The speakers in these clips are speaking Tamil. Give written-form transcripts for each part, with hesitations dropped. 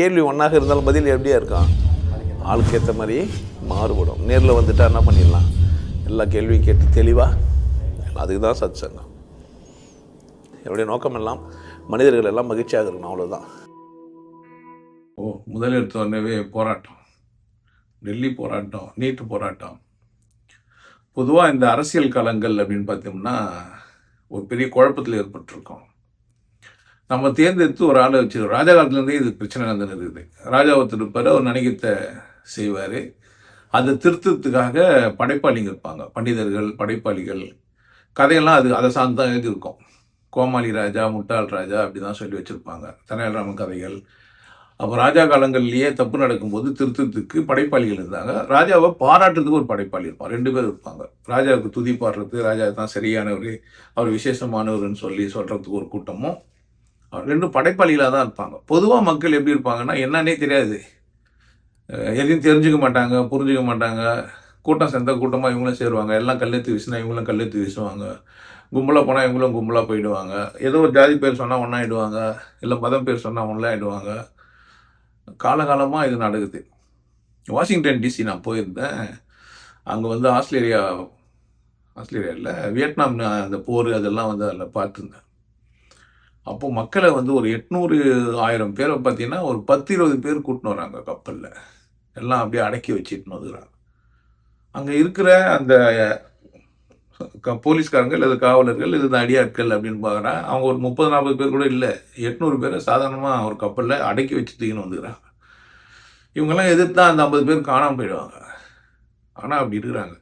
கேள்வி ஒன்றாக இருந்தாலும் பதில் எப்படியா இருக்கும், ஆளுக்கு ஏற்ற மாதிரி மாறுபடும். நேரில் வந்துட்டால் என்ன பண்ணிடலாம், எல்லா கேள்வியும் கேட்டு தெளிவாக. அதுக்கு தான் சத் சங்கம். என்னுடைய நோக்கம் எல்லாம் மனிதர்கள் எல்லாம் மகிழ்ச்சியாக இருக்கணும், அவ்வளோதான். முதல் எடுத்தோடனே போராட்டம், டெல்லி போராட்டம், நீட்டு போராட்டம். பொதுவாக இந்த அரசியல் களங்கள் அப்படின்னு பார்த்தோம்னா ஒரு பெரிய குழப்பத்தில் ஏற்பட்டிருக்கோம். நம்ம தேர்ந்தெடுத்து ஒரு ஆளை வச்சு, ராஜா காலத்துலேருந்தே இது பிரச்சனை நடந்துன்னு இருக்குது. ராஜா ஒருத்தர் இருப்பார், அவர் நினைக்கத்தை செய்வார். அதை திருத்தத்துக்காக படைப்பாளிங்க இருப்பாங்க, பண்டிதர்கள், படைப்பாளிகள். கதையெல்லாம் அதை சார்ந்து தான் எழுதியிருக்கோம். கோமாளி ராஜா, முட்டாள் ராஜா அப்படி தான் சொல்லி வச்சுருப்பாங்க, தெனாலிராமன் கதைகள். அப்போ ராஜா காலங்கள்லேயே தப்பு நடக்கும்போது திருத்தத்துக்கு படைப்பாளிகள் இருந்தாங்க. ராஜாவை பாராட்டுறதுக்கு ஒரு படைப்பாளி இருப்பான், 2 பேர் இருப்பாங்க. ராஜாவுக்கு துதி பாடுறது, ராஜா தான் சரியானவர், அவர் விசேஷமானவர்னு சொல்கிறதுக்கு ஒரு கூட்டமும் 2 படைப்பாளிகளாக தான் இருப்பாங்க. பொதுவாக மக்கள் எப்படி இருப்பாங்கன்னா, என்னன்னே தெரியாது, எதையும் தெரிஞ்சுக்க மாட்டாங்க, புரிஞ்சுக்க மாட்டாங்க. கூட்டம் சேர்ந்த கூட்டமாக இவங்களும் சேருவாங்க, எல்லாம் கல்லெத்து வீசினா இவங்களும் கல்லெத்து வீசுவாங்க, கும்பலாக போனால் இவங்களும் கும்பலாக போயிடுவாங்க. ஏதோ ஒரு ஜாதி பேர் சொன்னால் ஒன்றாயிடுவாங்க, இல்லை மதம் பேர் சொன்னால் ஒன்றாயிடுவாங்க. காலகாலமாக இது நடக்குது. வாஷிங்டன் டிசி நான் போயிருந்தேன். அங்கே வந்து ஆஸ்திரேலியாவில் வியட்நாம் அந்த போர் அதெல்லாம் வந்து அதில் பார்த்துருந்தேன். அப்போது மக்களை வந்து ஒரு 800-1000 பேரை பார்த்தீங்கன்னா ஒரு 10-20 பேர் கூட்டின்னு வராங்க கப்பலில். எல்லாம் அப்படியே அடக்கி வச்சுட்டு வந்துடுறாங்க. அங்கே இருக்கிற அந்த போலீஸ்காரங்க இல்லை காவலர்கள், இது அடியாட்கள் அப்படின்னு பார்க்குறேன். அவங்க ஒரு 30-40 பேர் கூட இல்லை, 800 பேரை சாதாரணமாக ஒரு கப்பலில் அடக்கி வச்சு தூக்கின்னு வந்துக்கிறாங்க. இவங்கெல்லாம் எதிர்த்தா அந்த 50 பேர் காணாமல் போயிடுவாங்க. ஆனால் அப்படி இருக்கிறாங்க.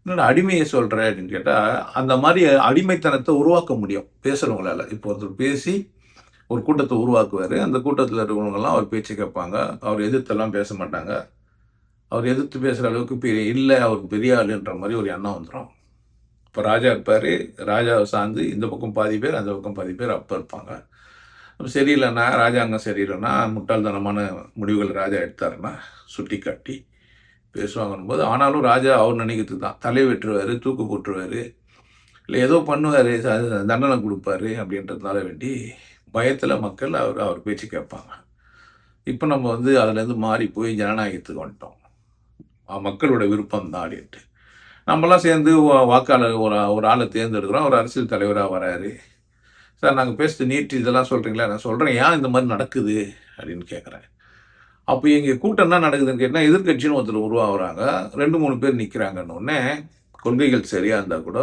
இன்னொன்று, அடிமையை சொல்கிறேன் அப்படின்னு கேட்டால், அந்த மாதிரி அடிமைத்தனத்தை உருவாக்க முடியும் பேசுகிறவங்களால. இப்போ ஒருத்தர் பேசி ஒரு கூட்டத்தை உருவாக்குவார். அந்த கூட்டத்தில் இருக்கிறவங்கெல்லாம் அவர் பேச்சு கேட்பாங்க, அவர் எதிர்த்தெல்லாம் பேச மாட்டாங்க. அவர் எதிர்த்து பேசுகிற அளவுக்கு இல்லை, அவருக்கு பெரிய ஆளுன்ற மாதிரி ஒரு எண்ணம் வந்துடும். இப்போ ராஜா இருப்பார், ராஜாவை சார்ந்து இந்த பக்கம் பாதி பேர், அந்த பக்கம் பாதி பேர் அப்போ இருப்பாங்க. சரியில்லைன்னா, ராஜாங்கம் சரியில்லைன்னா, முட்டாள்தனமான முடிவுகள் ராஜா எடுத்தாருன்னா சுட்டி காட்டி பேசுவாங்கன்னு போது, ஆனாலும் ராஜா அவர் நினைக்கிறது தான், தலை வெட்டுருவார், தூக்கு போட்டுருவார், இல்லை ஏதோ பண்ணுவார், தண்டனை கொடுப்பாரு அப்படின்றதுனால வேண்டி பயத்தில் மக்கள் அவர் பேச்சு கேட்பாங்க. இப்போ நம்ம வந்து அதுலேருந்து மாறி போய் ஜனநாயகத்துக்கு வந்துட்டோம். மக்களோட விருப்பம் தான் அப்படின்ட்டு நம்மலாம் சேர்ந்து வாக்காளர் ஒரு ஆளை தேர்ந்தெடுக்கிறோம். ஒரு அரசியல் தலைவராக வராரு. சார், நாங்கள் பேசுறது நீட்டு இதெல்லாம் சொல்கிறீங்களா? நான் சொல்கிறேன், ஏன் இந்த மாதிரி நடக்குது அப்படின்னு கேட்குறேன். அப்போ எங்கள் கூட்டம் என்ன நடக்குதுன்னு கேட்டால், எதிர்கட்சின்னு ஒருத்தர் உருவாகிறாங்க, 2-3 பேர் நிற்கிறாங்கன்னொடனே, கொள்கைகள் சரியாக இருந்தால் கூட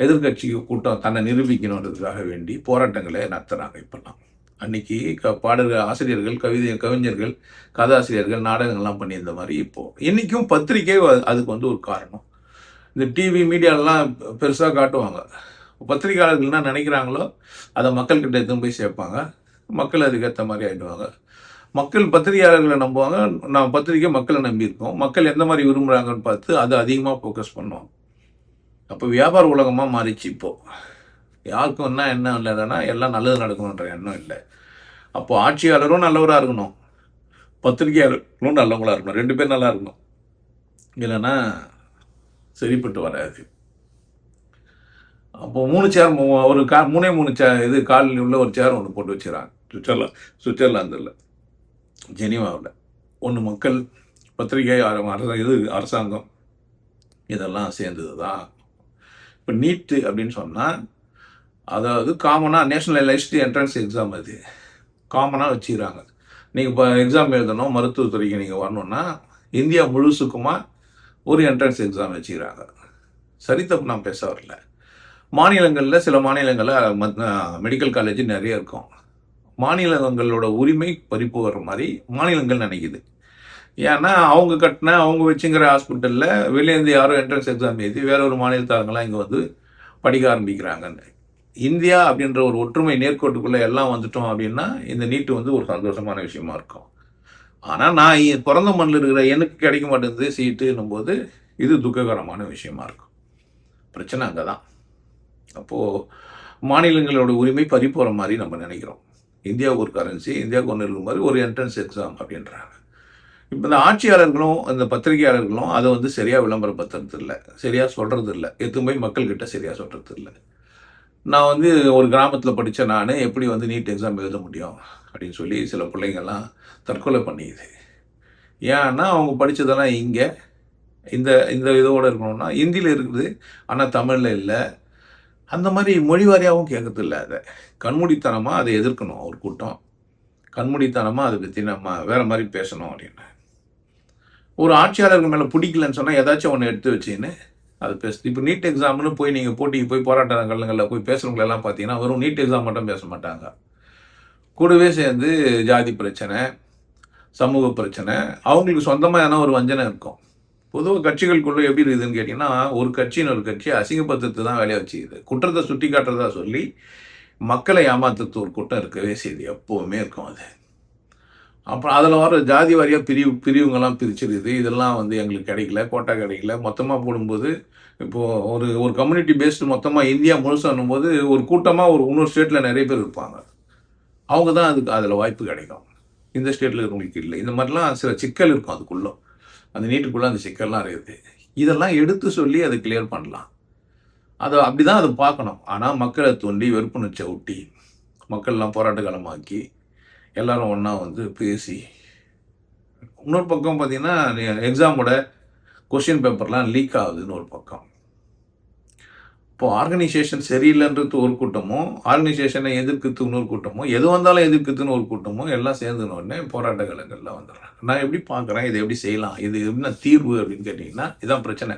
எதிர்கட்சிக்கு கூட்டம் தன்னை நிரூபிக்கணுன்றதுக்காக வேண்டி போராட்டங்களை நடத்துகிறாங்க. இப்போல்லாம் அன்றைக்கி பாடல்கள், ஆசிரியர்கள், கவிஞர்கள், கதாசிரியர்கள் நாடகங்கள்லாம் பண்ணியிருந்த மாதிரி இப்போது இன்றைக்கும் பத்திரிக்கை அதுக்கு வந்து ஒரு காரணம். இந்த டிவி மீடியாலெலாம் பெருசாக காட்டுவாங்க. பத்திரிகையாளர்கள் என்ன நினைக்கிறாங்களோ அதை மக்கள்கிட்ட எடுத்துன்னு போய் சேர்ப்பாங்க. மக்கள் அதுக்கேற்ற மாதிரி ஆகிடுவாங்க. மக்கள் பத்திரிகையாளர்களை நம்புவாங்க. நான் பத்திரிக்கை மக்களை நம்பியிருக்கோம். மக்கள் எந்த மாதிரி விரும்புகிறாங்கன்னு பார்த்து அதை அதிகமாக ஃபோக்கஸ் பண்ணுவோம். அப்போ வியாபார உலகமாக மாறிச்சு. இப்போது யாருக்கும் என்ன இல்லைன்னா எல்லாம் நல்லது நடக்கணுன்ற எண்ணம் இல்லை. அப்போது ஆட்சியாளரும் நல்லவராக இருக்கணும், பத்திரிகையாளர்களும் நல்லவங்களாக இருக்கணும், 2 பேர் நல்லா இருக்கணும். இல்லைன்னா சரிப்பட்டு வராது. அப்போ 3 சேர், ஒரு 3 சேர், இது காலில் உள்ள ஒரு சேர் ஒன்று போட்டு வச்சுறாங்க. சுவிட்சர்லாந்தில், ஜெனீவாவில். ஒன்று மக்கள், பத்திரிகை, அரசாங்கம், இதெல்லாம் சேர்ந்தது தான். இப்போ நீட்டு அப்படின்னு சொன்னால், அதாவது காமனாக நேஷனலைஸ்டு என்ட்ரன்ஸ் எக்ஸாம், அது காமனாக வச்சுக்கிறாங்க. நீங்கள் இப்போ எக்ஸாம் எழுதணும், மருத்துவத்துறைக்கு நீங்கள் வரணுன்னா இந்தியா முழுசுக்குமா ஒரு என்ட்ரன்ஸ் எக்ஸாம் வச்சுக்கிறாங்க. சரி தப்பு நான் பேச வரல. மாநிலங்களில், சில மாநிலங்களில் மெடிக்கல் காலேஜ் நிறைய இருக்கும். மாநிலங்களோட உரிமை பறிப்பு வர்ற மாதிரி மாநிலங்கள் நினைக்குது. ஏன்னா அவங்க கட்டின, அவங்க வச்சுங்கிற ஹாஸ்பிட்டலில் வெளியேந்து யாரோ என்ட்ரன்ஸ் எக்ஸாம் எழுதி வேற ஒரு மாநிலத்தாரங்களாம் இங்கே வந்து படிக்க ஆரம்பிக்கிறாங்கன்னு. இந்தியா அப்படின்ற ஒரு ஒற்றுமை நேர்கோட்டுக்குள்ளே எல்லாம் வந்துட்டோம் அப்படின்னா இந்த நீட்டு வந்து ஒரு சந்தோஷமான விஷயமா இருக்கும். ஆனால் நான் பிறந்த மண்ணில் இருக்கிற எனக்கு கிடைக்க மாட்டேங்குது சீட்டுன்னும் போது இது துக்ககரமான விஷயமா இருக்கும். பிரச்சனை அங்கே தான். அப்போது மாநிலங்களோட உரிமை பறிப்போகிற மாதிரி நம்ம நினைக்கிறோம். இந்தியாவுக்கு ஒரு கரன்சி, இந்தியாவுக்கு ஒன்று இருக்கும் மாதிரி ஒரு என்ட்ரன்ஸ் எக்ஸாம் அப்படின்றாங்க. இப்போ இந்த ஆட்சியாளர்களும் இந்த பத்திரிகையாளர்களும் அதை வந்து சரியாக விளம்பரப்படுத்துறது இல்லை, சரியாக சொல்கிறது இல்லை, எதுவுமே மக்கள்கிட்ட சரியாக சொல்கிறது இல்லை. நான் வந்து ஒரு கிராமத்தில் படித்த நான் எப்படி வந்து நீட் எக்ஸாம் எழுத முடியும் அப்படின்னு சொல்லி சில பிள்ளைங்கள்லாம் தற்கொலை பண்ணிக்குது. ஏன்னா அவங்க படித்ததெல்லாம் இங்கே இந்த இந்த இதோடு இருக்கணும்னா ஹிந்தியில் இருக்குது, ஆனால் தமிழில் இல்லை. அந்த மாதிரி மொழி வாரியாகவும் கேட்கறது இல்லை. அதை கண்மூடித்தனமாக அதை எதிர்க்கணும் ஒரு கூட்டம். கண்மூடித்தனமாக அதை பற்றி நம்ம வேறு மாதிரி பேசணும் அப்படின்னு. ஒரு ஆட்சியாளர்கள் மேலே பிடிக்கலன்னு சொன்னால் ஏதாச்சும் ஒன்று எடுத்து வச்சுன்னு அது பேசுது. இப்போ நீட் எக்ஸாம்னு போய் நீங்கள் போட்டிக்கு போய் போராட்டங்களில் போய் பேசுகிறவங்களெல்லாம் பார்த்தீங்கன்னா வெறும் நீட் எக்ஸாம் மட்டும் பேச மாட்டாங்க. கூடவே சேர்ந்து ஜாதி பிரச்சனை, சமூக பிரச்சனை, அவங்களுக்கு சொந்தமாக ஏன்னா ஒரு வஞ்சனை இருக்கும். பொதுவாக கட்சிகளுக்குள்ளே எப்படி இருக்குதுன்னு கேட்டிங்கன்னா, ஒரு கட்சின்னு ஒரு கட்சி அசிங்கப்படுத்துறது தான் வேலையை வச்சுக்குது. குற்றத்தை சுட்டி காட்டுறதா சொல்லி மக்களை ஏமாத்துறது ஒரு கூட்டம் இருக்கவே செய்யுது, எப்போவுமே இருக்கும் அது. அப்புறம் அதில் வர ஜாதி வாரியாக பிரிவுங்கெல்லாம் பிரிச்சிருக்குது. இதெல்லாம் வந்து எங்களுக்கு கிடைக்கல, கோட்டா கிடைக்கல. மொத்தமாக போடும்போது இப்போது ஒரு கம்யூனிட்டி பேஸ்டு மொத்தமாக இந்தியா முழுசுன்னும் போது ஒரு கூட்டமாக இன்னொரு ஸ்டேட்டில் நிறைய பேர் இருப்பாங்க. அவங்க தான் அதுக்கு அதில் வாய்ப்பு கிடைக்கும். இந்த ஸ்டேட்டில் இருக்கிறவங்களுக்கு இல்லை. இந்த மாதிரிலாம் சில சிக்கல் இருக்கும் அதுக்குள்ளே. அந்த நீட்டுக்குள்ளே அந்த சிக்கல்லாம் இருக்குது. இதெல்லாம் எடுத்து சொல்லி அதை கிளியர் பண்ணலாம். அதை அப்படி தான் அதை பார்க்கணும். ஆனால் மக்களை தூண்டி வெறுப்புணர்ச்சியை ஊட்டி மக்கள்லாம் போராட்ட காலமாக்கி எல்லோரும் ஒன்றா வந்து பேசி, இன்னொரு பக்கம் பார்த்திங்கன்னா எக்ஸாமோட கொஷின் பேப்பர்லாம் லீக் ஆகுதுன்னு ஒரு பக்கம். இப்போது ஆர்கனைசேஷன் சரியில்லைன்றது ஒரு கூட்டமும், ஆர்கனைசேஷனை எதிர்க்கிறது இன்னொரு கூட்டமும், எது வந்தாலும் எதிர்க்கிறதுன்னு ஒரு கூட்டமும் எல்லாம் சேர்ந்துன உடனே போராட்ட காலங்களில் வந்துடுறாங்க. நான் எப்படி பார்க்குறேன், இதை எப்படி செய்யலாம், இது என்ன தீர்வு அப்படின்னு கேட்டிங்கன்னா இதுதான் பிரச்சனை.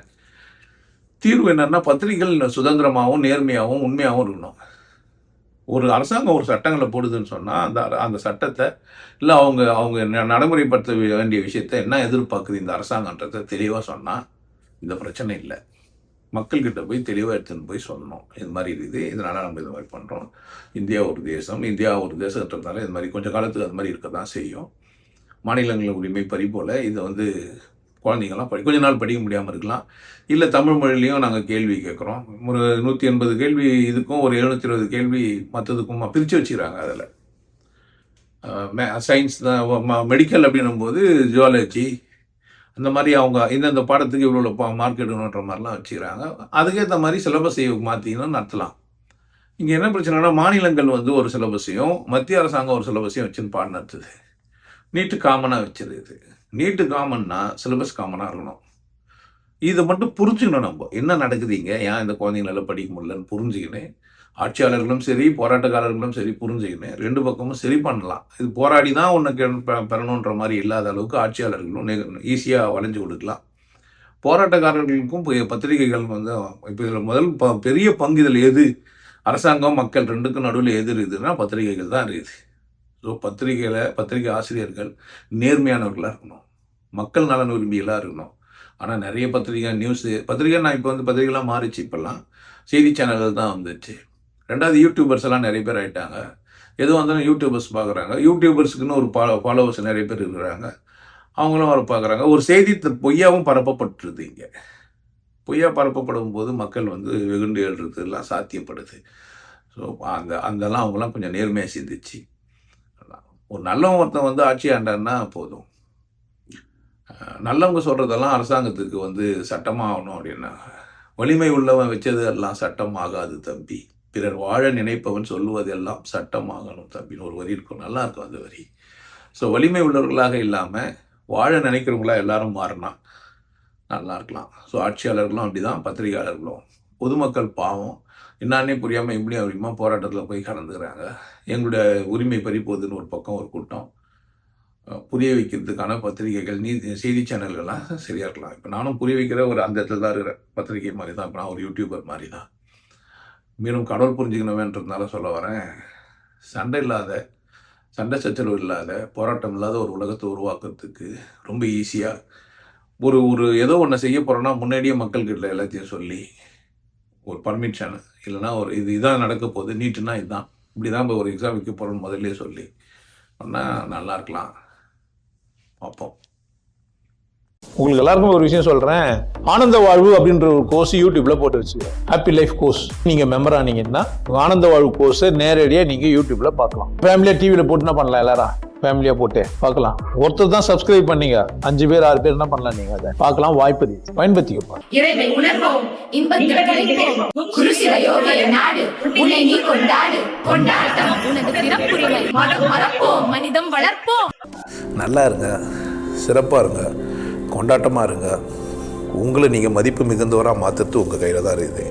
தீர்வு என்னன்னா பத்திரிகைகள் சுதந்திரமாகவும் நேர்மையாகவும் உண்மையாகவும் இருக்கணும். ஒரு அரசாங்கம் ஒரு சட்டங்களை போடுதுன்னு சொன்னால் அந்த சட்டத்தை இல்லை அவங்க நடைமுறைப்படுத்த வேண்டிய விஷயத்தை என்ன எதிர்பார்க்குது இந்த அரசாங்கன்றதை தெளிவாக சொன்னால் இந்த பிரச்சனை இல்லை. மக்கள்கிட்ட போய் தெளிவாக எடுத்துன்னு போய் சொல்லணும், இது மாதிரி இருக்குது, இதனால் நம்ம இது மாதிரி பண்ணுறோம். இந்தியா ஒரு தேசன்றதுனால இது மாதிரி கொஞ்சம் காலத்துக்கு அது மாதிரி இருக்க தான் செய்யும். மாநிலங்களின் உரிமை பறி போல் இதை வந்து குழந்தைங்கள்லாம் கொஞ்ச நாள் படிக்க முடியாமல் இருக்கலாம். இல்லை தமிழ் மொழிலையும் நாங்கள் கேள்வி கேட்குறோம். ஒரு 180 கேள்வி இதுக்கும் ஒரு 720 கேள்வி மற்றதுக்கும் பிரித்து வச்சுக்கிறாங்க. அதில் சயின்ஸ் தான் மெடிக்கல் அப்படின்னும்போது ஜுவாலஜி அந்த மாதிரி அவங்க இந்தந்த பாடத்துக்கு இவ்வளோ மார்க் எடுக்கணுன்ற மாதிரிலாம் வச்சுக்கிறாங்க. அதுக்கேற்ற மாதிரி சிலபஸை மாற்றிக்கணும்னு நடத்தலாம். இங்கே என்ன பிரச்சனைனா மாநிலங்கள் வந்து ஒரு சிலபஸையும் மத்திய அரசாங்கம் ஒரு சிலபஸையும் வச்சுன்னு பாடம் நடத்துது. நீட்டு காமனாக வச்சிருக்குது. நீட்டு காமன்னா சிலபஸ் காமனாக இருக்கணும். இதை மட்டும் புரிஞ்சுக்கணும். நம்ம என்ன நடக்குதுங்க, ஏன் இந்த குழந்தைங்களால படிக்க முடியலன்னு புரிஞ்சுக்கின்னு ஆட்சியாளர்களும் சரி போராட்டக்காரர்களும் சரி புரிஞ்சுக்கின்னு ரெண்டு பக்கமும் சரி பண்ணலாம். இது போராடி தான் ஒன்று பெறணுன்ற மாதிரி இல்லாத அளவுக்கு ஆட்சியாளர்களும் ஈஸியாக வளைஞ்சு கொடுக்கலாம். போராட்டக்காரர்களுக்கும் பத்திரிகைகள் வந்து இப்போ இதில் முதல் பெரிய பங்கு இதில் எது, அரசாங்கம் மக்கள் ரெண்டுக்கும் நடுவில் எது இருக்குதுன்னா பத்திரிகைகள் தான் இருக்குது. ஸோ பத்திரிகை ஆசிரியர்கள் நேர்மையானவர்களாக இருக்கணும், மக்கள் நலன் விரும்பியெல்லாம் இருக்கணும். ஆனால் நிறைய பத்திரிகை நான் இப்போ வந்து பத்திரிகைலாம் மாறிச்சு. இப்போல்லாம் செய்தி சேனல்கள் தான் வந்துச்சு. ரெண்டாவது யூடியூபர்ஸ் எல்லாம் நிறைய பேர் ஆகிட்டாங்க. எதுவும் வந்தாலும் யூடியூபர்ஸ் பார்க்குறாங்க. யூடியூபர்ஸுக்குன்னு ஒரு ஃபாலோவர்ஸ் நிறைய பேர் இருக்கிறாங்க. அவங்களும் வர பார்க்குறாங்க. ஒரு செய்தி பொய்யாவும் பரப்பப்பட்டுருது. இங்கே பொய்யா பரப்பப்படும் போது மக்கள் வந்து வெகுண்டு எழுறது எல்லாம் சாத்தியப்படுது. ஸோ அந்தெல்லாம் அவங்களாம் கொஞ்சம் நேர்மையாக சிந்திச்சு ஒரு நல்லவங்க ஒருத்தன் வந்து ஆட்சி ஆண்டான்னா போதும். நல்லவங்க சொல்கிறதெல்லாம் அரசாங்கத்துக்கு வந்து சட்டமாக ஆகணும் அப்படின்னா, வலிமை உள்ளவன் வச்சது எல்லாம் சட்டம் ஆகாது தம்பி, பிறர் வாழ நினைப்பவன் சொல்லுவதெல்லாம் சட்டமாகணும் தம்பின்னு ஒரு வரி இருக்கும். நல்லா இருக்கும் அந்த வரி. ஸோ வலிமை உள்ளவர்களாக இல்லாமல் வாழ நினைக்கிறவங்களா எல்லாரும் மாறினா நல்லா இருக்கலாம். ஸோ ஆட்சியாளர்களும் அப்படி தான், பத்திரிகையாளர்களும். பொதுமக்கள் பாவம் என்னான்னே புரியாமல் இப்படி அப்படிமா போராட்டத்தில் போய் கலந்துக்கிறாங்க. எங்களுடைய உரிமை பறிப்போகுதுன்னு ஒரு பக்கம் ஒரு கூட்டம், புரிய வைக்கிறதுக்கான பத்திரிகைகள் செய்தி சேனல்கள்லாம் சரியாக இருக்கலாம். இப்போ நானும் புரிய வைக்கிற ஒரு அந்த இடத்துல தான் இருக்கிறேன். பத்திரிகை மாதிரி தான். இப்போ நான் ஒரு யூடியூபர் மாதிரி தான். மீண்டும் கடவுள் புரிஞ்சுக்கணுமேன்றதுனால சொல்ல வரேன், சண்டை சச்சரவு இல்லாத போராட்டம் இல்லாத ஒரு உலகத்தை உருவாக்குறதுக்கு ரொம்ப ஈஸியாக ஒரு ஏதோ ஒன்று செய்ய போகிறோன்னா முன்னாடியே மக்கள்கிட்ட எல்லாத்தையும் சொல்லி ஒரு பர்மிஷன் இல்லைனா ஒரு இதான் நடக்க போகுது, நீட்டுனா இதுதான், இப்படி தான் இப்போ ஒரு எக்ஸாம் வைக்க போகிறோன்னு முதல்ல சொல்லி பண்ணால் நல்லா இருக்கலாம். பார்ப்போம். உங்களுக்கு எல்லாருக்கும் ஒரு விஷயம் சொல்றேன், ஆனந்த வாழ்வு அப்படின்ற ஒரு கோர்ஸ் யூடியூப்ல போட்டு வச்சு, ஹாப்பி லைஃப் கோர்ஸ். நீங்க மெம்பர் ஆனீங்கன்னா ஆனந்த வாழ்வு கோர்ஸ் நேரடியாக நீங்க யூடியூப்ல பார்க்கலாம். ஃபேமிலியா டிவியில போட்டு என்ன பண்ணலாம், எல்லாரும் ஃபேமிலியா போட்டு பார்க்கலாம். ஒருத்தர் தான் சப்ஸ்கிரைப் பண்ணீங்க, 5 பேர் 6 பேர் என்ன பண்ணலாம், நீங்க அதை பார்க்கலாம். வாய்ப்பு பயன்படுத்திக்கப்பா. சிவயோகிய நாடு உன்னை நீ கொண்டாடு கொண்டாட்டம் உனது பிறப்புரிமை மனம் மறப்போம் மனிதம் வளர்ப்போம். நல்லா இருங்க, சிறப்பாக இருங்க, கொண்டாட்டமாக இருங்க. உங்களை நீங்கள் மதிப்பு மிகுந்தவராக மாற்றுறது உங்கள் கையில் தான் இருக்குது.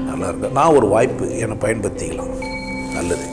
நல்லா இருங்க. நான் ஒரு வாய்ப்பு என்னை பயன்படுத்திக்கலாம். நல்லது.